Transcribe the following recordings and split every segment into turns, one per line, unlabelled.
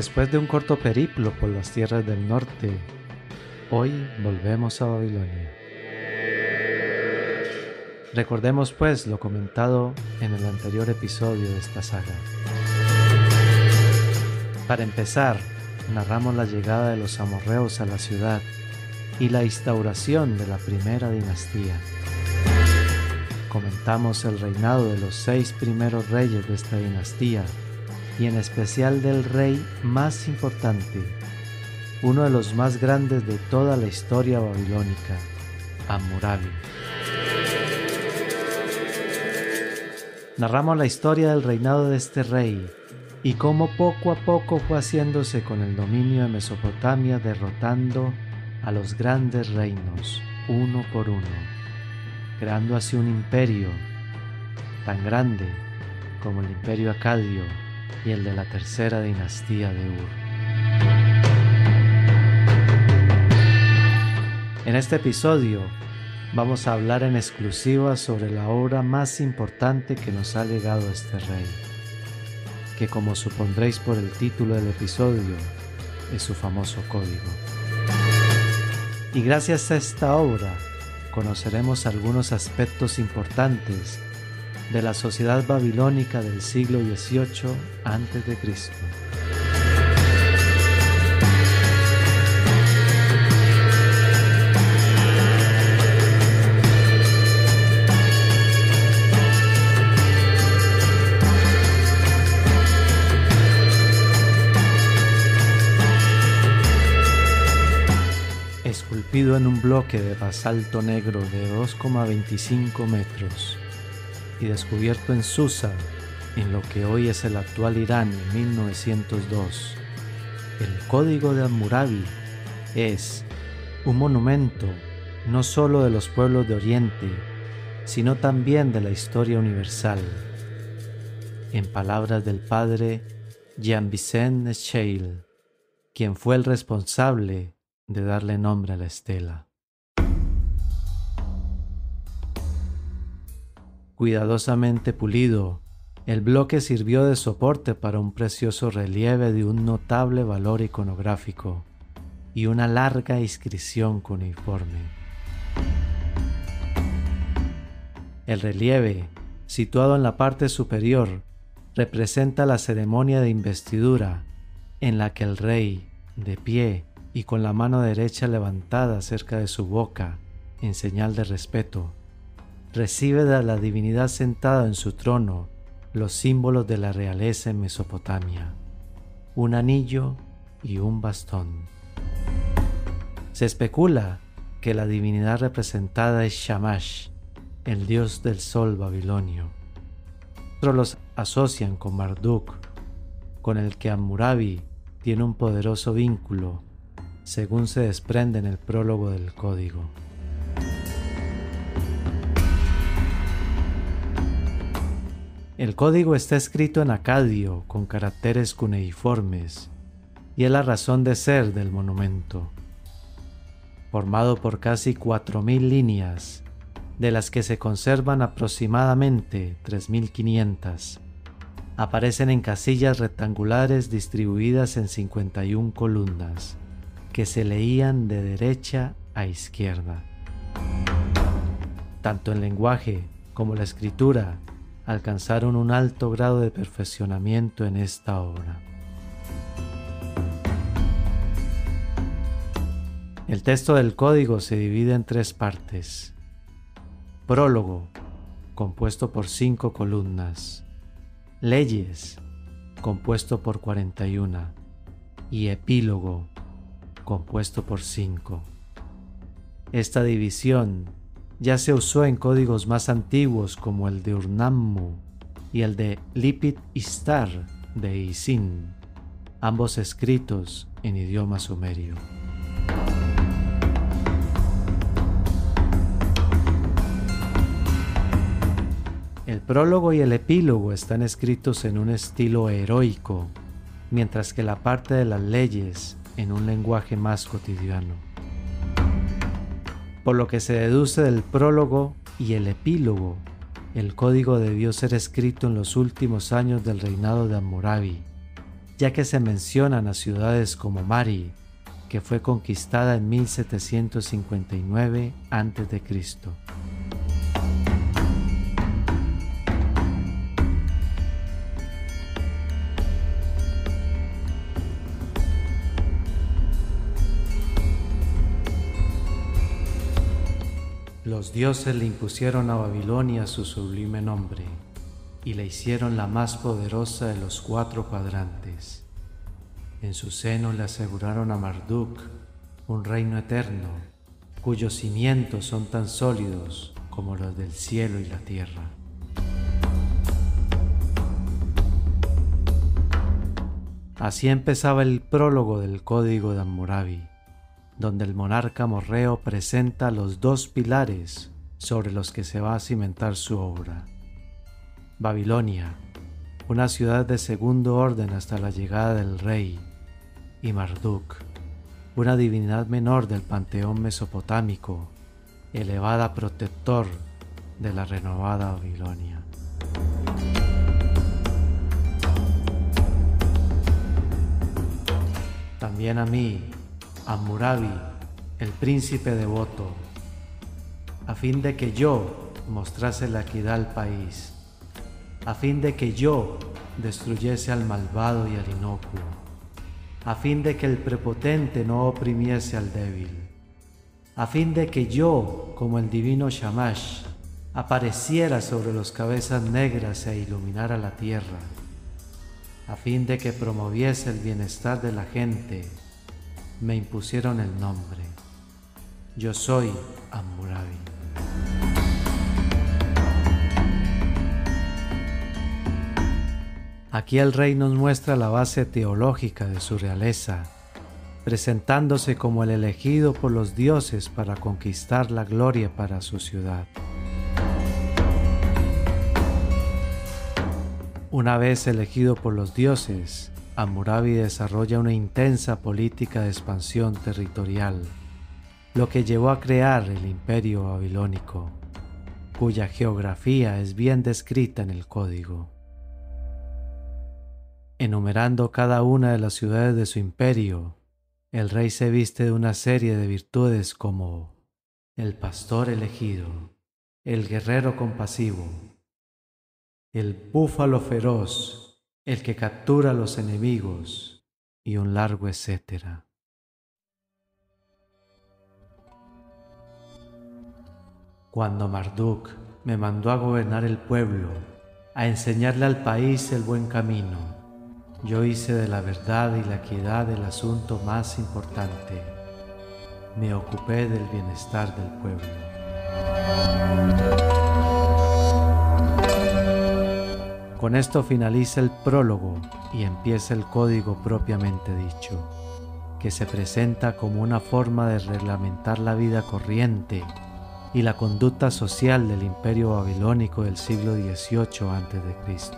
Después de un corto periplo por las tierras del norte, hoy volvemos a Babilonia. Recordemos pues lo comentado en el anterior episodio de esta saga. Para empezar, narramos la llegada de los amorreos a la ciudad y la instauración de la primera dinastía. Comentamos el reinado de los 6 primeros reyes de esta dinastía y en especial del rey más importante, uno de los más grandes de toda la historia babilónica, Hammurabi. Narramos la historia del reinado de este rey y cómo poco a poco fue haciéndose con el dominio de Mesopotamia, derrotando a los grandes reinos uno por uno, creando así un imperio tan grande como el imperio acadio y el de la tercera dinastía de Ur. En este episodio vamos a hablar en exclusiva sobre la obra más importante que nos ha legado este rey, que como supondréis por el título del episodio, es su famoso código. Y gracias a esta obra conoceremos algunos aspectos importantes de la sociedad babilónica del siglo XVIII a.C. Esculpido en un bloque de basalto negro de 2,25 metros y descubierto en Susa, en lo que hoy es el actual Irán en 1902, el Código de Hammurabi es un monumento no solo de los pueblos de Oriente, sino también de la historia universal. En palabras del padre Jean-Vicente Scheil, quien fue el responsable de darle nombre a la estela. Cuidadosamente pulido, el bloque sirvió de soporte para un precioso relieve de un notable valor iconográfico y una larga inscripción cuneiforme. El relieve, situado en la parte superior, representa la ceremonia de investidura en la que el rey, de pie y con la mano derecha levantada cerca de su boca en señal de respeto, recibe de la divinidad sentada en su trono los símbolos de la realeza en Mesopotamia, un anillo y un bastón. Se especula que la divinidad representada es Shamash, el dios del sol babilonio. Otros los asocian con Marduk, con el que Hammurabi tiene un poderoso vínculo, según se desprende en el prólogo del código. El código está escrito en acadio con caracteres cuneiformes y es la razón de ser del monumento. Formado por casi 4.000 líneas, de las que se conservan aproximadamente 3.500, aparecen en casillas rectangulares distribuidas en 51 columnas, que se leían de derecha a izquierda. Tanto el lenguaje como la escritura alcanzaron un alto grado de perfeccionamiento en esta obra. El texto del código se divide en 3 partes. Prólogo, compuesto por 5 columnas. Leyes, compuesto por 41. Y epílogo, compuesto por 5. Esta división ya se usó en códigos más antiguos como el de Urnammu y el de Lipit Ishtar de Isin, ambos escritos en idioma sumerio. El prólogo y el epílogo están escritos en un estilo heroico, mientras que la parte de las leyes en un lenguaje más cotidiano. Por lo que se deduce del prólogo y el epílogo, el código debió ser escrito en los últimos años del reinado de Hammurabi, ya que se mencionan a ciudades como Mari, que fue conquistada en 1759 a.C. Los dioses le impusieron a Babilonia su sublime nombre y la hicieron la más poderosa de los 4 cuadrantes. En su seno le aseguraron a Marduk un reino eterno, cuyos cimientos son tan sólidos como los del cielo y la tierra. Así empezaba el prólogo del Código de Hammurabi, donde el monarca morreo presenta los 2 pilares sobre los que se va a cimentar su obra. Babilonia, una ciudad de segundo orden hasta la llegada del rey, y Marduk, una divinidad menor del panteón mesopotámico, elevada protector de la renovada Babilonia. También a mí, Hammurabi, el príncipe devoto, a fin de que yo mostrase la equidad al país, a fin de que yo destruyese al malvado y al inocuo, a fin de que el prepotente no oprimiese al débil, a fin de que yo, como el divino Shamash, apareciera sobre los cabezas negras e iluminara la tierra, a fin de que promoviese el bienestar de la gente, me impusieron el nombre. Yo soy Hammurabi. Aquí el rey nos muestra la base teológica de su realeza, presentándose como el elegido por los dioses para conquistar la gloria para su ciudad. Una vez elegido por los dioses, Hammurabi desarrolla una intensa política de expansión territorial, lo que llevó a crear el Imperio Babilónico, cuya geografía es bien descrita en el Código. Enumerando cada una de las ciudades de su imperio, el rey se viste de una serie de virtudes como el pastor elegido, el guerrero compasivo, el búfalo feroz, el que captura a los enemigos y un largo etcétera. Cuando Marduk me mandó a gobernar el pueblo, a enseñarle al país el buen camino, yo hice de la verdad y la equidad el asunto más importante. Me ocupé del bienestar del pueblo. Con esto finaliza el prólogo y empieza el código propiamente dicho, que se presenta como una forma de reglamentar la vida corriente y la conducta social del Imperio Babilónico del siglo XVIII a.C.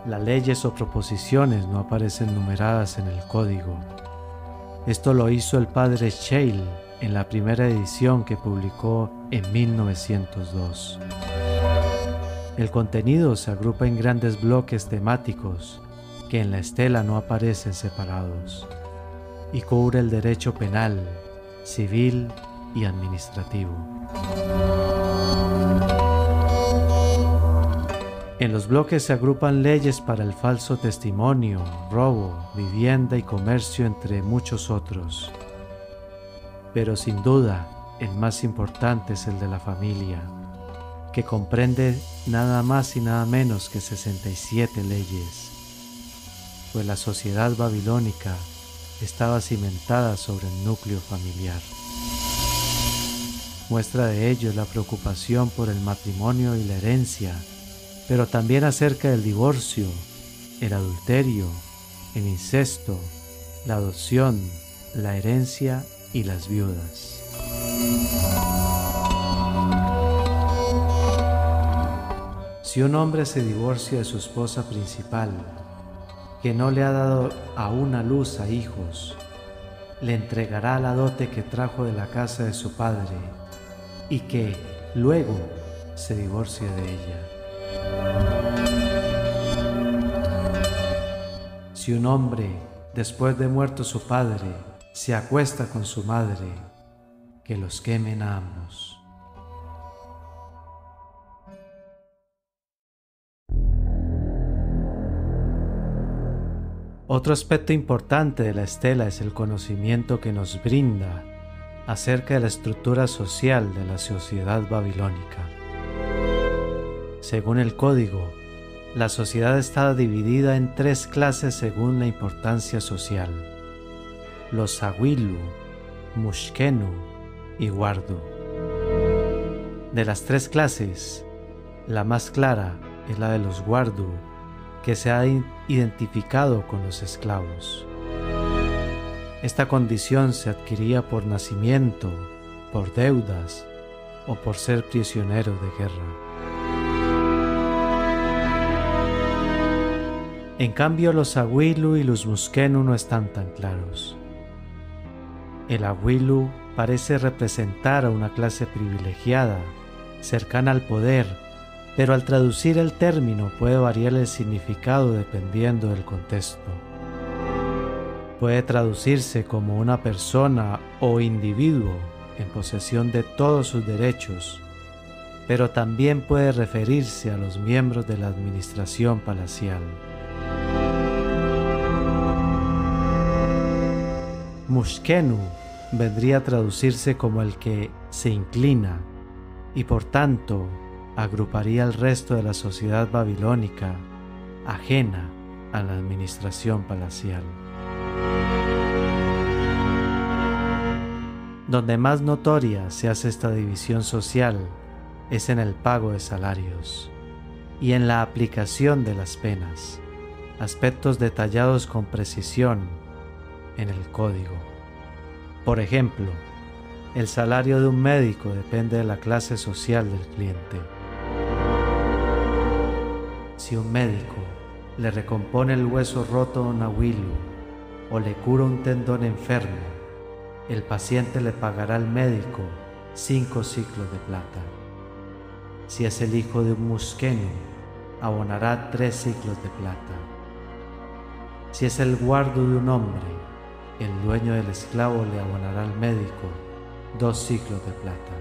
Las leyes o proposiciones no aparecen numeradas en el código. Esto lo hizo el padre Scheil en la primera edición que publicó en 1902. El contenido se agrupa en grandes bloques temáticos que en la estela no aparecen separados y cubre el derecho penal, civil y administrativo. En los bloques se agrupan leyes para el falso testimonio, robo, vivienda y comercio, entre muchos otros. Pero sin duda, el más importante es el de la familia, que comprende nada más y nada menos que 67 leyes, pues la sociedad babilónica estaba cimentada sobre el núcleo familiar. Muestra de ello es la preocupación por el matrimonio y la herencia, pero también acerca del divorcio, el adulterio, el incesto, la adopción, la herencia y las viudas. Si un hombre se divorcia de su esposa principal, que no le ha dado aún a luz a hijos, le entregará la dote que trajo de la casa de su padre y que, luego, se divorcie de ella. Si un hombre, después de muerto su padre, se acuesta con su madre, que los quemen a ambos. Otro aspecto importante de la estela es el conocimiento que nos brinda acerca de la estructura social de la sociedad babilónica. Según el código, la sociedad estaba dividida en 3 clases según la importancia social: los Awilu, Mushkenu y Wardu. De las 3 clases, la más clara es la de los Wardu, que se ha identificado con los esclavos. Esta condición se adquiría por nacimiento, por deudas o por ser prisionero de guerra. En cambio, los Awilu y los Muskenu no están tan claros. El Awilu parece representar a una clase privilegiada, cercana al poder, pero al traducir el término puede variar el significado dependiendo del contexto. Puede traducirse como una persona o individuo en posesión de todos sus derechos, pero también puede referirse a los miembros de la administración palacial. Mushkenu vendría a traducirse como el que se inclina y por tanto agruparía al resto de la sociedad babilónica ajena a la administración palacial. Donde más notoria se hace esta división social es en el pago de salarios y en la aplicación de las penas, aspectos detallados con precisión en el código. Por ejemplo, el salario de un médico depende de la clase social del cliente. Si un médico le recompone el hueso roto a un awilu o le cura un tendón enfermo, el paciente le pagará al médico 5 ciclos de plata. Si es el hijo de un muskenu, abonará 3 ciclos de plata. Si es el guardo de un hombre, el dueño del esclavo le abonará al médico 2 ciclos de plata.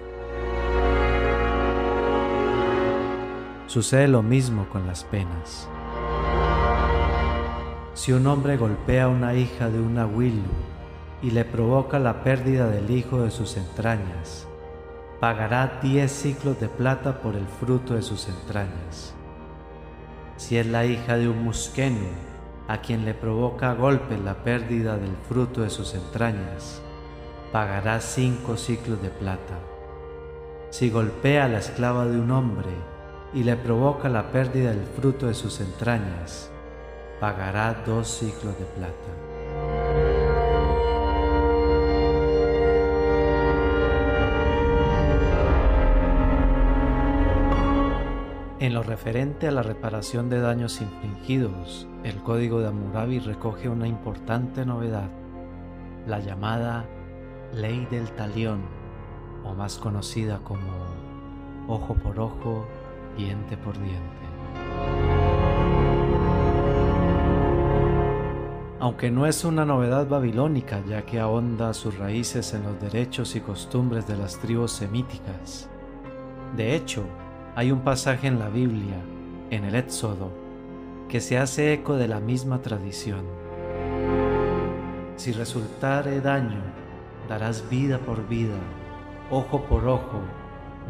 Sucede lo mismo con las penas. Si un hombre golpea a una hija de un awilu y le provoca la pérdida del hijo de sus entrañas, pagará 10 ciclos de plata por el fruto de sus entrañas. Si es la hija de un muskenu, a quien le provoca a golpes la pérdida del fruto de sus entrañas, pagará 5 ciclos de plata. Si golpea a la esclava de un hombre y le provoca la pérdida del fruto de sus entrañas, pagará 2 ciclos de plata. En lo referente a la reparación de daños infligidos, el Código de Hammurabi recoge una importante novedad, la llamada Ley del Talión, o más conocida como ojo por ojo, diente por diente. Aunque no es una novedad babilónica, ya que ahonda sus raíces en los derechos y costumbres de las tribus semíticas. De hecho, hay un pasaje en la Biblia, en el Éxodo, que se hace eco de la misma tradición. Si resultare daño, darás vida por vida, ojo por ojo,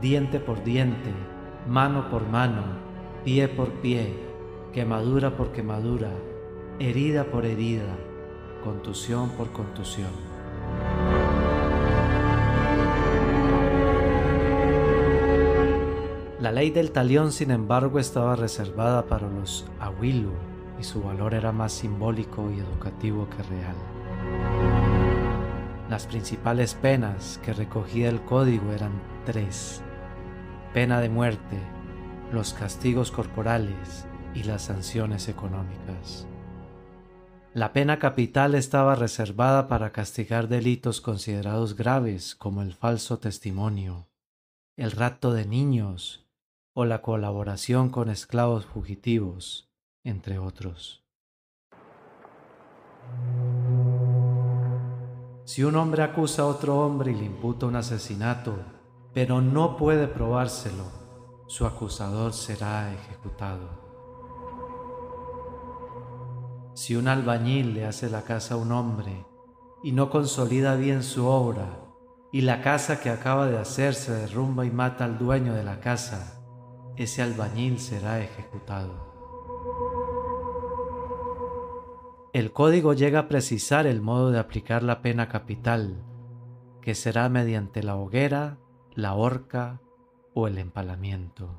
diente por diente, mano por mano, pie por pie, quemadura por quemadura, herida por herida, contusión por contusión. La ley del talión, sin embargo, estaba reservada para los awilu y su valor era más simbólico y educativo que real. Las principales penas que recogía el código eran 3: pena de muerte, los castigos corporales y las sanciones económicas. La pena capital estaba reservada para castigar delitos considerados graves como el falso testimonio, el rapto de niños o la colaboración con esclavos fugitivos, entre otros. Si un hombre acusa a otro hombre y le imputa un asesinato, pero no puede probárselo, su acusador será ejecutado. Si un albañil le hace la casa a un hombre y no consolida bien su obra, y la casa que acaba de hacer se derrumba y mata al dueño de la casa, ese albañil será ejecutado. El código llega a precisar el modo de aplicar la pena capital, que será mediante la hoguera, la horca o el empalamiento.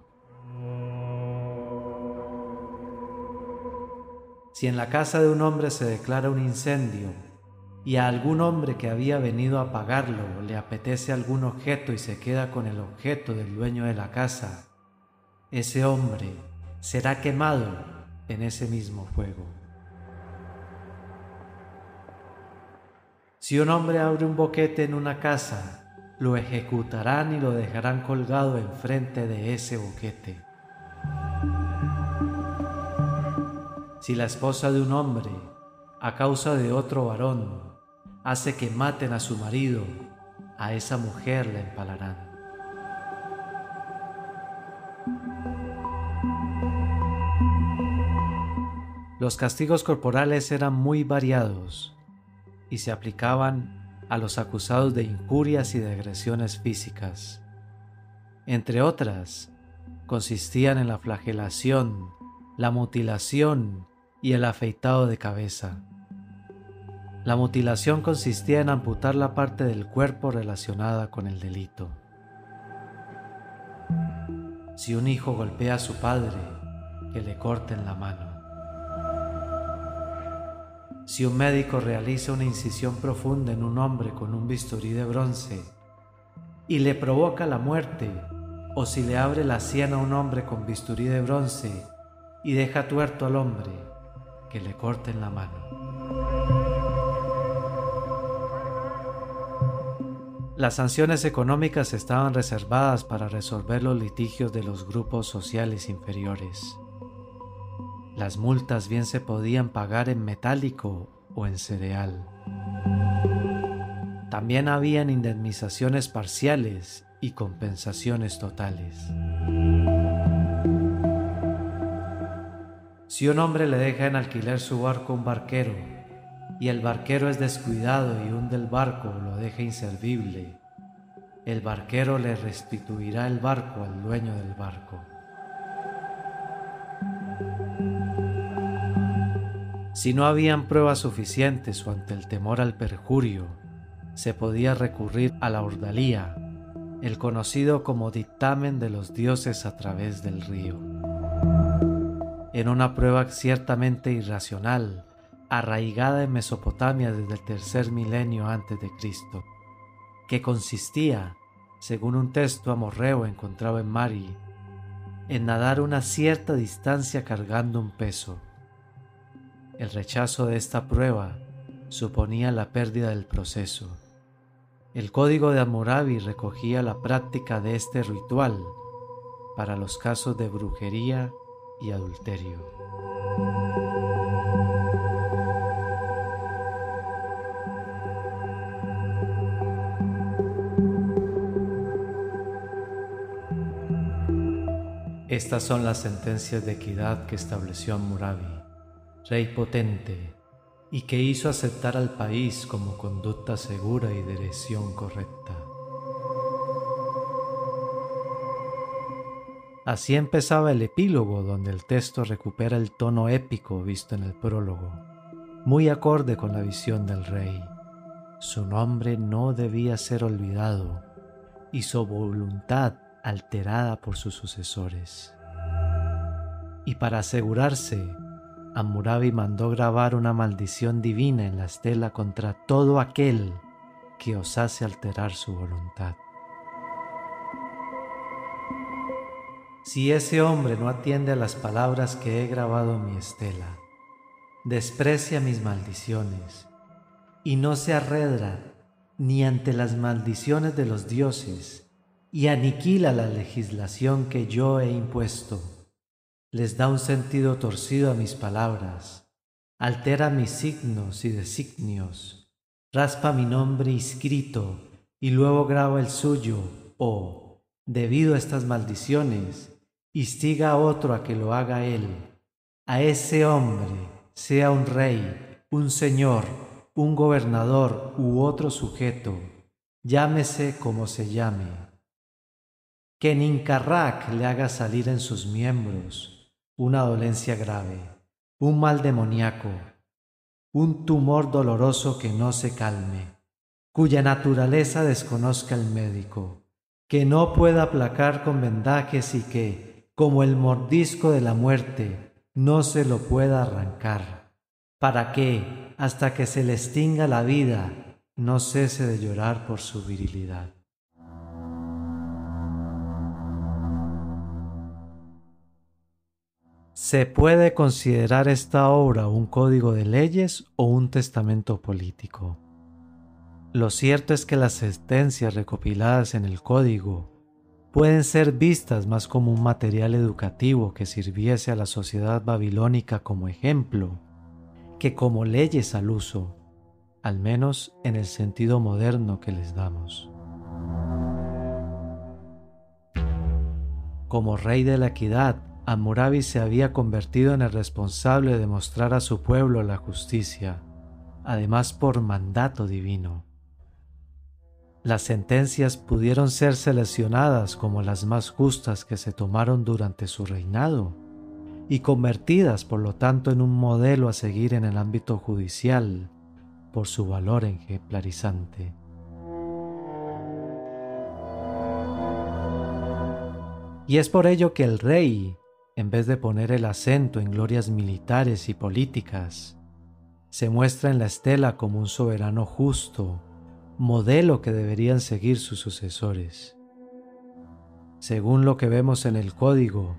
Si en la casa de un hombre se declara un incendio y a algún hombre que había venido a apagarlo le apetece algún objeto y se queda con el objeto del dueño de la casa, ese hombre será quemado en ese mismo fuego. Si un hombre abre un boquete en una casa, lo ejecutarán y lo dejarán colgado enfrente de ese boquete. Si la esposa de un hombre, a causa de otro varón, hace que maten a su marido, a esa mujer la empalarán. Los castigos corporales eran muy variados y se aplicaban a los acusados de injurias y de agresiones físicas. Entre otras, consistían en la flagelación, la mutilación y el afeitado de cabeza. La mutilación consistía en amputar la parte del cuerpo relacionada con el delito. Si un hijo golpea a su padre, que le corten la mano. Si un médico realiza una incisión profunda en un hombre con un bisturí de bronce y le provoca la muerte, o si le abre la sien a un hombre con bisturí de bronce y deja tuerto al hombre, que le corten la mano. Las sanciones económicas estaban reservadas para resolver los litigios de los grupos sociales inferiores. Las multas bien se podían pagar en metálico o en cereal. También habían indemnizaciones parciales y compensaciones totales. Si un hombre le deja en alquiler su barco a un barquero, y el barquero es descuidado y hunde el barco o lo deja inservible, el barquero le restituirá el barco al dueño del barco. Si no habían pruebas suficientes o ante el temor al perjurio, se podía recurrir a la ordalía, el conocido como dictamen de los dioses a través del río. En una prueba ciertamente irracional, arraigada en Mesopotamia desde el tercer milenio antes de Cristo, que consistía, según un texto amorreo encontrado en Mari, en nadar una cierta distancia cargando un peso. El rechazo de esta prueba suponía la pérdida del proceso. El Código de Hammurabi recogía la práctica de este ritual para los casos de brujería y adulterio. Estas son las sentencias de equidad que estableció Hammurabi, rey potente, y que hizo aceptar al país como conducta segura y dirección correcta. Así empezaba el epílogo, donde el texto recupera el tono épico visto en el prólogo, muy acorde con la visión del rey. Su nombre no debía ser olvidado y su voluntad alterada por sus sucesores. Y para asegurarse, Hammurabi mandó grabar una maldición divina en la estela contra todo aquel que osase alterar su voluntad. Si ese hombre no atiende a las palabras que he grabado en mi estela, desprecia mis maldiciones y no se arredra ni ante las maldiciones de los dioses, y aniquila la legislación que yo he impuesto. Les da un sentido torcido a mis palabras, altera mis signos y designios, raspa mi nombre inscrito y luego graba el suyo, o, debido a estas maldiciones, instiga a otro a que lo haga él. A ese hombre, sea un rey, un señor, un gobernador u otro sujeto, llámese como se llame. Que Nincarrac le haga salir en sus miembros una dolencia grave, un mal demoníaco, un tumor doloroso que no se calme, cuya naturaleza desconozca el médico, que no pueda aplacar con vendajes y que, como el mordisco de la muerte, no se lo pueda arrancar, para que, hasta que se le extinga la vida, no cese de llorar por su virilidad. ¿Se puede considerar esta obra un código de leyes o un testamento político? Lo cierto es que las sentencias recopiladas en el código pueden ser vistas más como un material educativo que sirviese a la sociedad babilónica como ejemplo, que como leyes al uso, al menos en el sentido moderno que les damos. Como rey de la equidad, Hammurabi se había convertido en el responsable de mostrar a su pueblo la justicia, además por mandato divino. Las sentencias pudieron ser seleccionadas como las más justas que se tomaron durante su reinado y convertidas por lo tanto en un modelo a seguir en el ámbito judicial por su valor ejemplarizante. Y es por ello que el rey, en vez de poner el acento en glorias militares y políticas, se muestra en la estela como un soberano justo, modelo que deberían seguir sus sucesores. Según lo que vemos en el código,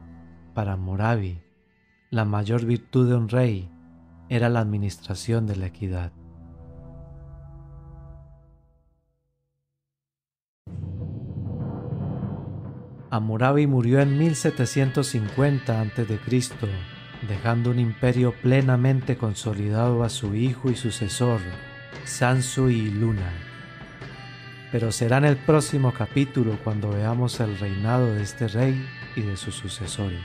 para Hammurabi, la mayor virtud de un rey era la administración de la equidad. Hammurabi murió en 1750 a.C., dejando un imperio plenamente consolidado a su hijo y sucesor, Sansu-iluna. Pero será en el próximo capítulo cuando veamos el reinado de este rey y de sus sucesores.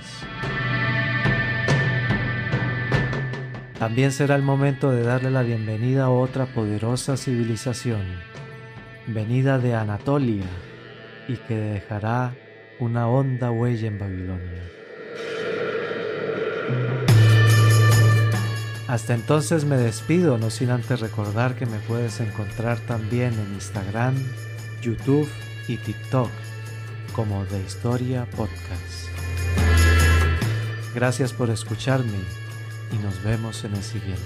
También será el momento de darle la bienvenida a otra poderosa civilización, venida de Anatolia y que dejará una honda huella en Babilonia. Hasta entonces me despido, no sin antes recordar que me puedes encontrar también en Instagram, YouTube y TikTok como The Historia Podcast. Gracias por escucharme y nos vemos en el siguiente.